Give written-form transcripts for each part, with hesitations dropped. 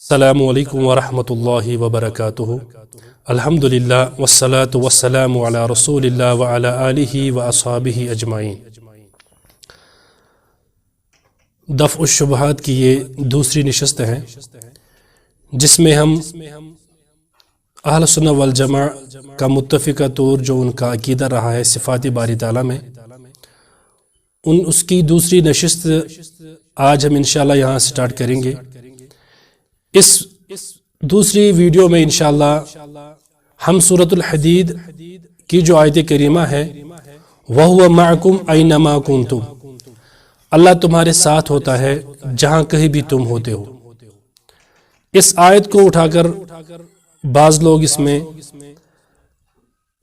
السلام علیکم ورحمۃ اللہ وبرکاتہ الحمدللہ والصلاة والسلام علی رسول اللہ وعلی آلہ واصحابہ اجمعین۔ دفع الشبہات کی یہ دوسری نشست ہے جس میں ہم اہل سنہ والجماع کا متفقہ طور جو ان کا عقیدہ رہا ہے صفات باری تعالیٰ میں، اس کی دوسری نشست آج ہم انشاءاللہ یہاں سٹارٹ کریں گے۔ اس دوسری ویڈیو میں انشاءاللہ ہم سورۃ الحدید کی جو آیت کریمہ ہے وَهُوَ مَعَكُمْ أَيْنَمَا كُنْتُمْ، اللہ تمہارے ساتھ ہوتا ہے جہاں کہیں بھی تم ہوتے ہو، اس آیت کو اٹھا کر بعض لوگ اس میں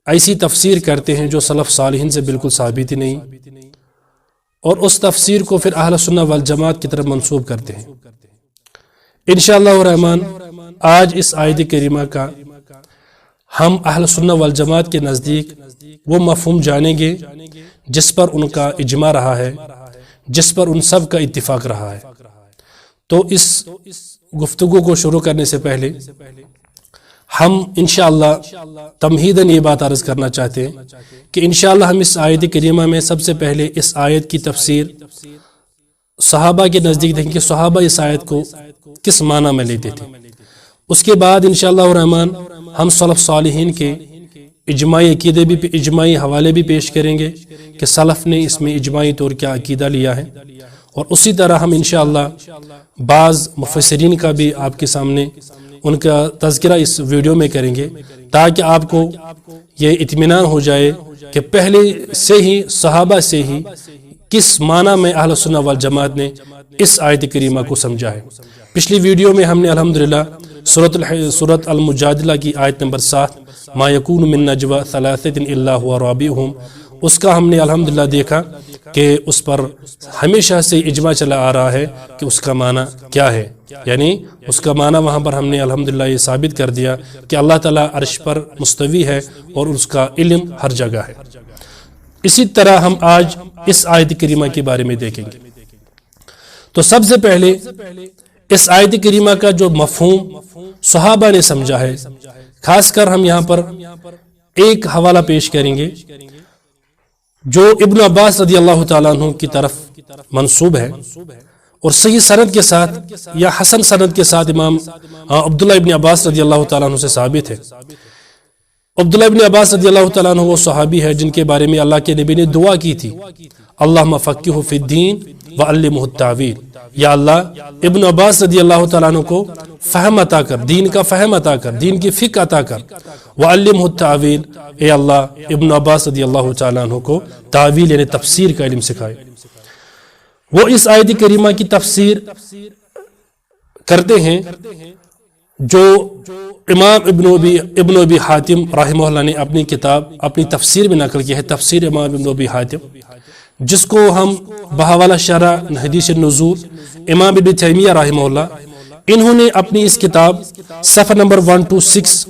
ایسی تفسیر کرتے ہیں جو سلف صالحین سے بالکل ثابت ہی نہیں، اور اس تفسیر کو پھر اہل سنہ والجماعت کی طرف منسوب کرتے ہیں۔ انشاءاللہ الرحمن آج اس آیت کریمہ کا ہم اہل سنہ والجماعت کے نزدیک وہ مفہوم جانیں گے جس پر ان کا اجماع رہا ہے، جس پر ان سب کا اتفاق رہا ہے۔ تو اس گفتگو کو شروع کرنے سے پہلے ہم انشاءاللہ تمہیداً یہ بات عرض کرنا چاہتے ہیں کہ انشاءاللہ ہم اس آیت کریمہ میں سب سے پہلے اس آیت کی تفسیر صحابہ کے نزدیک دیکھیں کہ صحابہ اس آیت کو کس معنی میں لیتے تھے، اس کے بعد انشاءاللہ الرحمن ہم سلف صالحین کے اجماعی عقیدے بھی اجماعی حوالے بھی پیش کریں گے کہ سلف نے اس میں اجماعی طور کیا عقیدہ لیا ہے، اور اسی طرح ہم انشاءاللہ بعض مفسرین کا بھی آپ کے سامنے ان کا تذکرہ اس ویڈیو میں کریں گے تاکہ آپ کو یہ اطمینان ہو جائے کہ پہلے سے ہی صحابہ سے ہی کس معنی میں اہل سنہ والجماعت نے اس آیت کریمہ کو سمجھا ہے۔ پچھلی ویڈیو میں ہم نے الحمدللہ سورۃ المجادلہ کی آیت نمبر 7 ما یکون من نجوى ثلاثۃ الا هو رابعهم، اس کا ہم نے الحمدللہ دیکھا کہ اس پر ہمیشہ سے اجماع چلا آ رہا ہے کہ اس کا معنی کیا ہے، یعنی اس کا معنی وہاں پر ہم نے الحمدللہ یہ ثابت کر دیا کہ اللہ تعالیٰ عرش پر مستوی ہے اور اس کا علم ہر جگہ ہے۔ اسی طرح ہم آج اس آیت کریمہ کے بارے میں دیکھیں گے۔ تو سب سے پہلے اس آیت کریمہ کا جو مفہوم صحابہ نے سمجھا ہے، خاص کر ہم یہاں پر ایک حوالہ پیش کریں گے جو ابن عباس رضی اللہ تعالیٰ عنہ کی طرف منسوب ہے اور صحیح سند کے ساتھ یا حسن سند کے ساتھ امام عبداللہ ابن عباس رضی اللہ تعالیٰ عنہ سے ثابت ہے۔ عبداللہ ابن عباس رضی اللہ تعالیٰ عنہ وہ صحابی ہے جن کے بارے میں اللہ کے نبی نے دعا کی تھی اللہم فقہہ فی الدین وعلمہ التاویل، یا اللہ ابن عباس رضی اللہ تعالیٰ عنہ کو فہم عطا کر، دین کا فہم عطا کر، دین کی فقہ عطا کر، وعلمہ التاویل، اے اللہ ابن عباس رضی اللہ تعالیٰ عنہ کو تاویل یعنی تفسیر کا علم سکھائے۔ وہ اس آیت کریمہ کی تفسیر کرتے ہیں جو امام ابن ابی حاتم رحمہ اللہ نے اپنی کتاب اپنی تفسیر میں نقل کی ہے، تفسیر امام ابن ابی حاتم، جس کو ہم بحوالہ شرح حدیث النزول امام ابن تیمیہ رحمہ اللہ انہوں نے اپنی اس کتاب صفحہ نمبر 126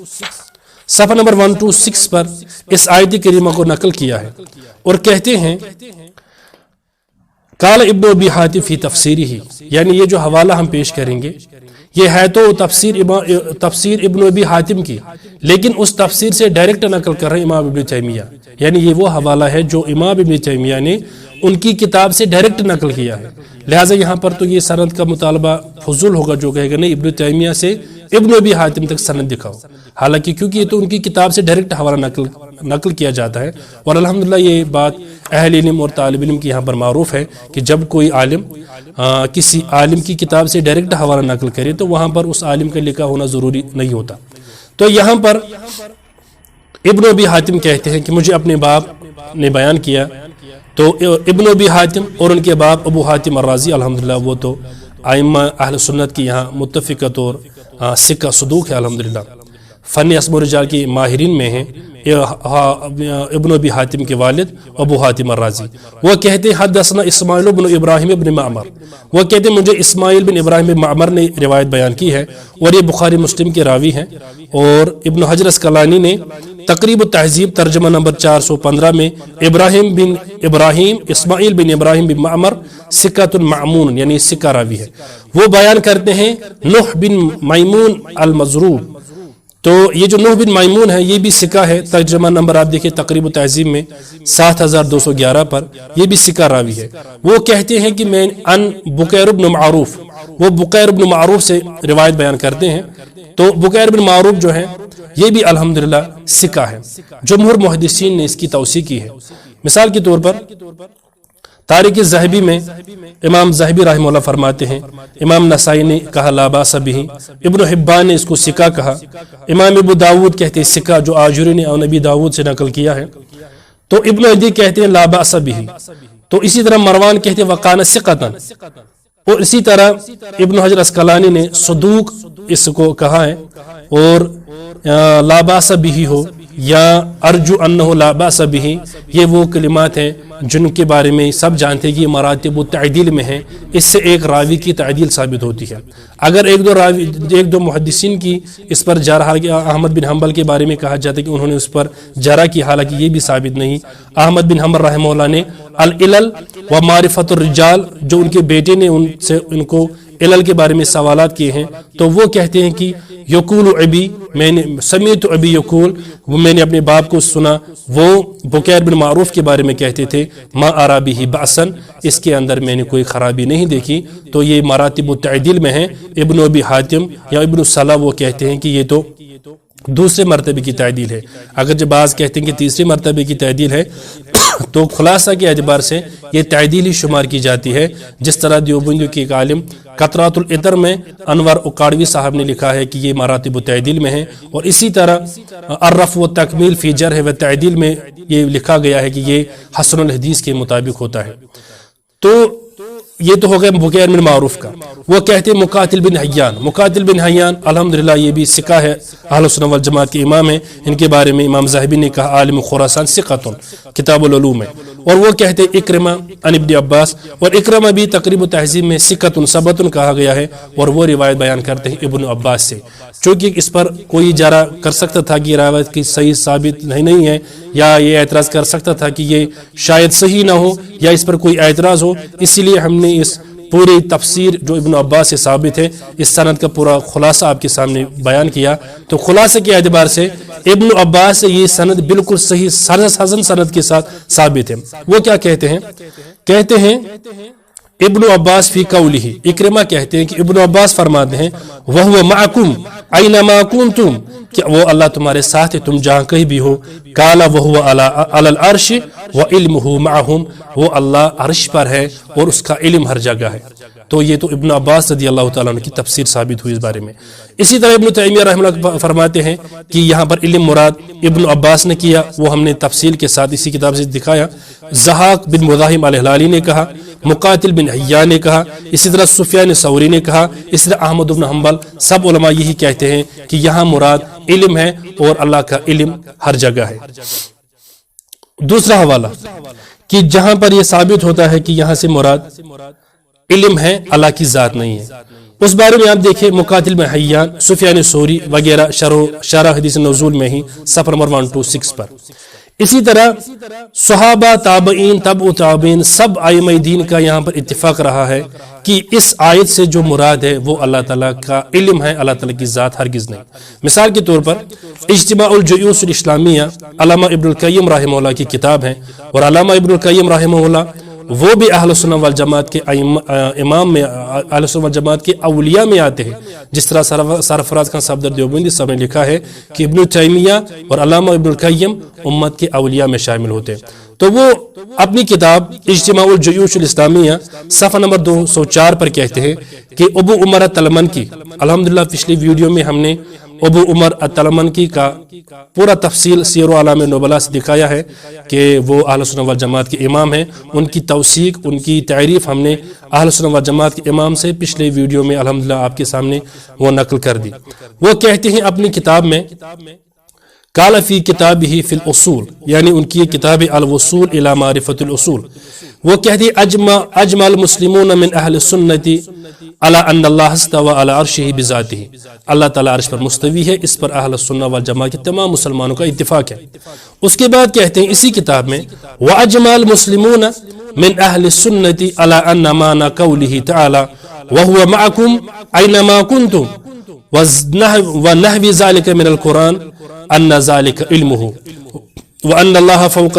پر اس آیت کریمہ کو نقل کیا ہے اور کہتے ہیں قال ابن ابی حاتم فی تفسیرہ، یعنی یہ جو حوالہ ہم پیش کریں گے یہ ہے تو تفسیر ابن ابی حاتم کی، لیکن اس تفسیر سے ڈائریکٹ نقل کر رہے ہیں امام ابن تیمیہ، یعنی یہ وہ حوالہ ہے جو امام ابن تیمیہ نے ان کی کتاب سے ڈائریکٹ نقل کیا ہے، لہٰذا یہاں پر تو یہ سند کا مطالبہ فضول ہوگا جو کہے گا نہیں ابن تیمیہ سے ابن ابی حاتم تک سند دکھاؤ، حالانکہ کیونکہ یہ تو ان کی کتاب سے ڈائریکٹ حوالہ نقل کیا جاتا ہے، اور الحمدللہ یہ بات اہل علم اور طالب علم کی یہاں پر معروف ہے کہ جب کوئی عالم کسی عالم کی کتاب سے ڈائریکٹ حوالہ نقل کرے تو وہاں پر اس عالم کا لکھا ہونا ضروری نہیں ہوتا۔ تو یہاں پر ابن ابی حاتم کہتے ہیں کہ مجھے اپنے باپ نے بیان کیا، تو ابن ابی حاتم اور ان کے باپ ابو حاتم الرازی الحمدللہ وہ تو ائمہ اہل سنت کی یہاں متفقہ طور ثقہ صدوق ہے الحمدللہ۔ فن اسم الرجال کی ماہرین میں ہیں ابن ابی حاتم کے والد ابو حاتم الرازی. وہ کہتے ہیں حدثنا اسماعیل بن ابراہیم بن معمر، وہ کہتے ہیں مجھے اسماعیل بن ابراہیم بن معمر نے روایت بیان کی ہے اور یہ بخاری مسلم کے راوی ہیں. اور ابن حجر اسقلانی نے تقریب التہذیب ترجمہ نمبر 415 میں اسماعیل بن ابراہیم بن معمر ثقۃ معمون یعنی ثقہ راوی ہے. وہ بیان کرتے ہیں نوح بن میمون المضروب. تو یہ جو نوح بن میمون ہے یہ بھی ثقہ ہے. ترجمہ نمبر آپ دیکھیں تقریب التہذیب میں 7211 پر، یہ بھی ثقہ راوی ہے. وہ کہتے ہیں کہ میں ان بکیر بن معروف، وہ بکیر بن معروف سے روایت بیان کرتے ہیں. تو بکیر بن معروف جو ہے یہ بھی الحمدللہ ثقہ ہے. جمہور محدثین نے اس کی توثیق کی ہے. مثال کے طور پر تاریخ الذہبی میں امام ذہبی رحمہ اللہ فرماتے ہیں امام نسائی نے کہا لا باس بہ، ابن حبان نے اس کو ثقہ کہا، امام ابو داود کہتے ہیں ثقہ، جو آجوری نے نبی داود سے نقل کیا ہے. تو ابن عدی کہتے ہیں لا باس بہ. تو اسی طرح مروان کہتے ہیں وقان ثقۃ. اور اسی طرح ابن حجر اسقلانی نے صدوق اس کو کہا ہے. اور لا باس بہ ہو یا ارجو انہ لا باس بہ، یہ وہ کلمات ہیں جن کے بارے میں سب جانتے ہیں کہ یہ مراتب التعدیل میں ہیں. اس سے ایک راوی کی تعدیل ثابت ہوتی ہے. اگر ایک دو محدثین کی اس پر جرح، احمد بن حنبل کے بارے میں کہا جاتا ہے کہ انہوں نے اس پر جرح کی، حالانکہ یہ بھی ثابت نہیں. احمد بن حنبل رحمہ اللہ نے العلل و معرفت الرجال، جو ان کے بیٹے نے ان کو علل کے بارے میں سوالات کیے ہیں، تو وہ کہتے ہیں کہ یقول ابی، میں نے سمیت ابی یقول، وہ میں نے اپنے باپ کو سنا، وہ بکیر بن معروف کے بارے میں کہتے تھے ما ارا بہ بأسن، اس کے اندر میں نے کوئی خرابی نہیں دیکھی. تو یہ مراتب التعدیل میں ہیں. ابن ابی حاتم یا ابن الصلاح وہ کہتے ہیں کہ یہ تو دوسرے مرتبے کی تعدیل ہے. اگر جب بعض کہتے ہیں کہ تیسرے مرتبے کی تعدیل ہے تو خلاصہ کے اعتبار سے یہ تعدیل ہی شمار کی جاتی ہے. جس طرح دیوبندیوں کے ایک عالم قطرات العطر میں انور اکاڑوی صاحب نے لکھا ہے کہ یہ مراتب التعدیل میں ہے. اور اسی طرح الرفع و تکمیل فی جرح و تعدیل میں یہ لکھا گیا ہے کہ یہ حسن الحدیث کے مطابق ہوتا ہے. تو یہ تو ہو گیا بکیر بن معروف کا. وہ کہتے ہیں مقاتل بن حیان، مقاتل بن حیان الحمدللہ یہ بھی ثقہ ہے، اہل سنت والجماعت کے امام ہیں. ان کے بارے میں امام ذہبی نے کہا عالم خراسان ثقۃ کتاب العلوم میں. اور وہ کہتے ہیں اکرمہ عن ابن عباس، اور اکرمہ بھی تقریب التہذیب میں ثقۃ ثبت کہا گیا ہے. اور وہ روایت بیان کرتے ہیں ابن عباس سے، چونکہ اس پر کوئی جرح کر سکتا تھا کہ یہ روایت کی صحیح ثابت نہیں ہے، یا یہ اعتراض کر سکتا تھا کہ یہ شاید صحیح نہ ہو یا اس پر کوئی اعتراض ہو. اسی لیے ہم نے اس پوری تفسیر جو ابن عباس سے ثابت ہے اس سند کا پورا خلاصہ آپ کے سامنے بیان کیا. تو خلاصے کے اعتبار سے ابن عباس سے یہ سند بالکل صحیح حسن سند کے ساتھ ثابت ہے. وہ کیا کہتے ہیں ابن عباس فی قولہ، اکرمہ کہتے ہیں کہ ابن عباس فرماتے ہیں وَهُوَ مَعَكُمْ أَيْنَمَا كُنْتُمْ، کہ وہ اللہ تمہارے ساتھ ہے تم جہاں کہیں بھی ہو. قال وَهُوَ عَلَى الْعَرْشِ وَعِلْمُهُ مَعَهُمْ، وہ اللہ عرش پر ہے اور اس کا علم ہر جگہ ہے. تو یہ تو ابن عباس رضی اللہ تعالیٰ عنہ کی تفسیر ثابت ہوئی اس بارے میں. اسی طرح ابن تیمیہ رحمہ اللہ فرماتے ہیں کہ یہاں پر علم مراد ابن عباس نے کیا، وہ ہم نے تفصیل کے ساتھ اسی کتاب سے دکھایا. زحاق بن مزاحم الہلالی نے کہا، مقاتل بن حیان نے کہا، اسی طرح سفیان ثوری نے کہا، اسی طرح احمد بن حنبل، سب علماء یہی کہتے ہیں کہ یہاں مراد علم ہے اور اللہ کا علم ہر جگہ ہے. دوسرا حوالہ کہ جہاں پر یہ ثابت ہوتا ہے کہ یہاں سے مراد علم ہے، اللہ کی ذات نہیں ہے، اس بارے میں آپ دیکھیں مقاتل بن حیان، سفیان ثوری وغیرہ شرح حدیث نزول میں ہی صفحہ نمبر 126 پر. اسی طرح صحابہ، تابعین، تبع تابعین، سب ائمہ دین کا یہاں پر اتفاق رہا ہے کہ اس آیت سے جو مراد ہے وہ اللہ تعالیٰ کا علم ہے، اللہ تعالیٰ کی ذات ہرگز نہیں. مثال کے طور پر اجتماع الجیوش الاسلامیہ علامہ ابن القیم رحمہ اللہ کی کتاب ہے، اور علامہ ابن القیم رحمہ اللہ وہ بھی اہل سنت والجماعت کے امام میں، اہل سنت والجماعت کے اولیاء میں آتے ہیں. جس طرح سرفراز خان صفدر دیوبندی صاحب نے لکھا ہے کہ ابن تیمیہ اور علامہ ابن القیم امت کے اولیاء میں شامل ہوتے ہیں. تو وہ اپنی کتاب اجتماع الجیوش الاسلامیہ صفحہ نمبر 204 پر کہتے ہیں کہ ابو عمر تلمن کی، الحمدللہ پچھلی ویڈیو میں ہم نے ابو عمر التلمنکی کا پورا تفصیل سیر و اعلام نبلا سے دکھایا ہے کہ وہ اہل سنت والجماعت کے امام ہیں. ان کی توثیق، ان کی تعریف ہم نے اہل سنت والجماعت کے امام سے پچھلے ویڈیو میں الحمدللہ آپ کے سامنے وہ نقل کر دی. وہ کہتے ہیں اپنی کتاب میں قال فی کتابہ فی الاصول، یعنی ان کی کتاب الوصول الی معرفۃ الاصول، وہ کہتے ہیں اجمع المسلمون من اہل السنت علی ان اللہ استوى علی عرشہ بذاتہ، اللہ تعالیٰ عرش پر مستوی ہے، اس پر اہل السنہ والجماعت کے تمام مسلمانوں کا اتفاق ہے. اس کے بعد کہتے ہیں اسی کتاب میں واجمع المسلمون من اہل السنت علی ان معنی قولہ تعالی وهو معکم اینما کنتم ونحو ذلك من القرآن ان ذلك علمه وان الله فوق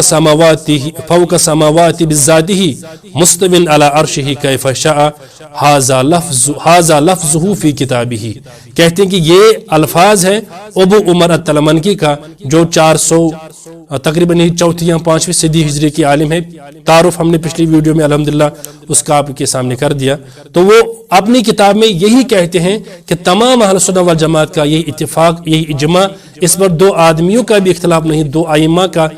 السماوات بذاته مستو على عرشه كيف شاء هذا لفظه في كتابه. کہتے ہیں کہ یہ الفاظ ہے ابو عمر التلمنکی کا، جو 400 تقریباً 4ویں یا 5ویں صدی ہجری کی عالم ہے. تعارف ہم نے پچھلی ویڈیو میں الحمدللہ اس کا آپ کے سامنے کر دیا. تو وہ اپنی کتاب میں یہی کہتے ہیں کہ تمام اہل سنت والجماعت کا یہی اتفاق، یہی اجماع، اس پر دو آدمیوں کا بھی اختلاف نہیں، دو ائمہ کا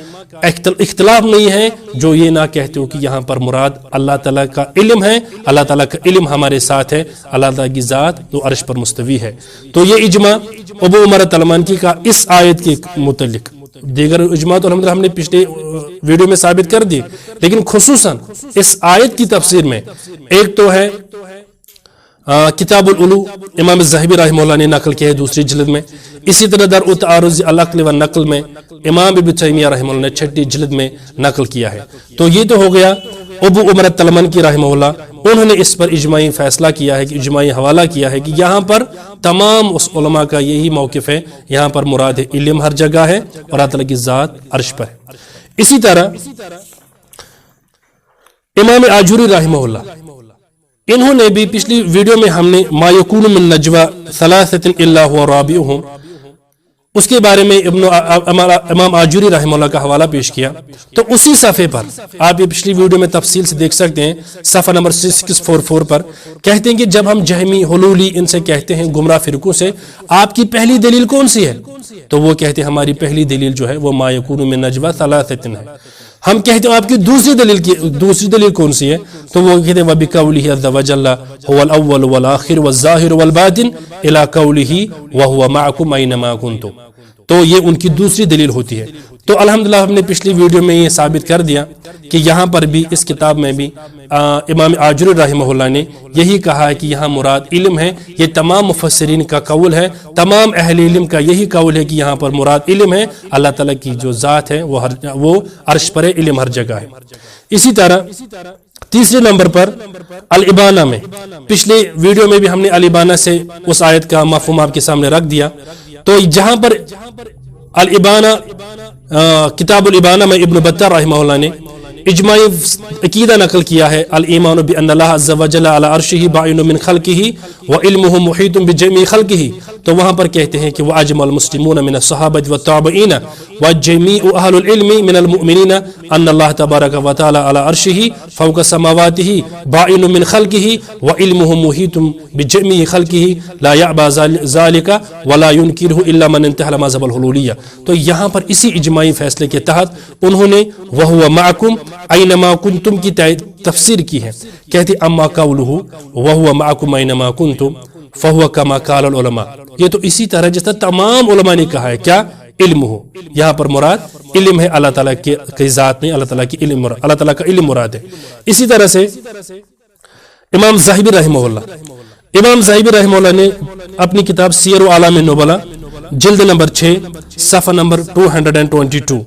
اختلاف نہیں ہے جو یہ نہ کہتے ہو کہ یہاں پر مراد اللہ تعالیٰ کا علم ہے، اللہ تعالیٰ کا علم ہمارے ساتھ ہے، اللہ تعالیٰ کی ذات تو عرش پر مستوی ہے. تو یہ اجماع ابو عمر التلمنکی کا اس آیت کے متعلق. دیگر اجماع تو الحمدللہ ہم نے پچھلے ویڈیو میں ثابت کر دی، لیکن خصوصاً اس آیت کی تفسیر میں ایک تو ہے کتاب العلو، امام الذہبی رحمہ اللہ نے نقل کیا ہے 2 جلد میں. اسی طرح درء تعارض العقل والنقل میں امام ابن تیمیہ رحمہ اللہ نے 6 جلد میں نقل کیا ہے. تو یہ تو ہو گیا ابو عمر التلمنکی رحمہ اللہ، انہوں نے اس پر اجماعی فیصلہ کیا ہے، کہ اجماعی حوالہ کیا ہے کہ یہاں پر تمام اس علماء کا یہی موقف ہے، یہاں پر مراد ہے علم ہر جگہ ہے اور اللہ تعالیٰ کی ذات عرش پر ہے. اسی طرح امام آجوری رحمہ اللہ، انہوں نے بھی پچھلی ویڈیو میں ہم نے ما یکون من نجوى ثلاثة الا هو رابعهم اس کے بارے میں امام آجوری رحمہ اللہ کا حوالہ پیش کیا. تو اسی صفحے پر آپ یہ پچھلی ویڈیو میں تفصیل سے دیکھ سکتے ہیں، صفحہ نمبر 644 پر کہتے ہیں کہ جب ہم جہمی حلولی ان سے کہتے ہیں گمراہ فرقوں سے آپ کی پہلی دلیل کون سی ہے، تو وہ کہتے ہیں ہماری پہلی دلیل جو ہے وہ ما یکون من نجوى ثلاثة ہے. ہم کہتے ہیں آپ کی دوسری دلیل کون سی ہے، تو وہ کہتے ہیں وَبِقَوْلِهِ عَزَّ وَجَلَّ هُوَ الْأَوَّلُ وَالْآخِرُ وَالظَّاهِرُ وَالْبَاطِنُ إِلَى قَوْلِهِ وَهُوَ مَعَكُمْ أَيْنَمَا كُنتُمْ. تو یہ ان کی دوسری دلیل ہوتی ہے. تو الحمدللہ ہم نے پچھلی ویڈیو میں یہ ثابت کر دیا کہ یہاں پر بھی اس کتاب میں بھی امام آجری رحمہ اللہ نے یہی کہا ہے کہ یہاں مراد علم ہے. یہ تمام مفسرین کا قول ہے، تمام اہل علم کا یہی قول ہے کہ یہاں پر مراد علم ہے، اللہ تعالیٰ کی جو ذات ہے وہ عرش پر ہے، علم ہر جگہ ہے. اسی طرح تیسرے نمبر پر الابانہ میں، پچھلے ویڈیو میں بھی ہم نے الابانہ سے اس آیت کا مفہوم آپ کے سامنے رکھ دیا. تو جہاں پر الابانہ کتاب الابانہ میں ابن بطہ رحمہ اللہ نے اجماعی عقیدہ نقل کیا ہے، الایمان بان اللہ عز وجل علی عرشہ باعن من خلقہ وعلمہ محیط بجميع خلقہ. تو وہاں پر کہتے ہیں کہ واجمع المسلمون من الصحابۃ والتابعین وجميع اہل العلم من المؤمنین ان اللہ تبارک و تعالی علی عرشہ فوق سماواتہ باعن من خلقہ وعلمہ محیط بجميع خلقہ لا یعبا ذلک ولا ينکرہ الا من انتہى مذہب الحلولیہ. تو یہاں پر اسی اجماعی فیصلے کے تحت انہوں نے وہو معکم اینما کنتم کی تفسیر کی ہے. کہتے اما قولہ وہو معکم اینما کنتم فہو کما قال العلماء. یہ تو اسی طرح جس طرح تمام علماء نے کہا ہے کیا علم ہو، یہاں پر مراد علم ہے، اللہ تعالیٰ کی ذات نہیں، اللہ تعالیٰ کی علم مراد، اللہ تعالیٰ کا علم مراد ہے. اسی طرح سے امام ذہبی رحمہ اللہ نے اپنی کتاب سیر و اعلام النبلا جلد نمبر 6 صفحہ نمبر 222،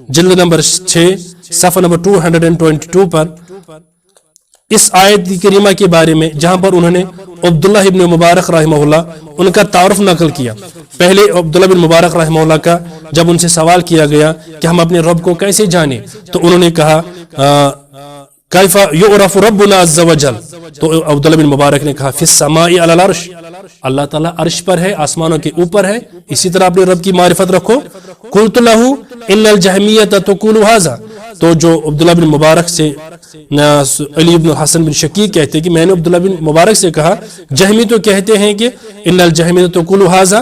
جلد نمبر 6 صفحہ نمبر 222 پر اس آیت کریمہ کے بارے میں، جہاں پر انہوں نے عبداللہ ابن مبارک رحمہ اللہ ان کا تعارف نقل کیا. پہلے عبداللہ بن مبارک رحمہ اللہ کا جب ان سے سوال کیا گیا کہ ہم اپنے رب کو کیسے جانیں، تو انہوں نے کہا کیف یعرف ربنا عز وجل. تو عبداللہ بن مبارک نے کہا فی السماء علی العرش، اللہ تعالیٰ عرش پر ہے، آسمانوں کے اوپر ہے، اسی طرح اپنے رب کی معرفت رکھو. قلت لہ ان الجہمیۃ تقول ھذا. تو جو عبداللہ بن مبارک سے علی بن حسن بن شقیق کہتے ہیں کہ میں نے عبداللہ بن مبارک سے کہا جہمی تو کہتے ہیں کہ ان الجہمیۃ تقول ھذا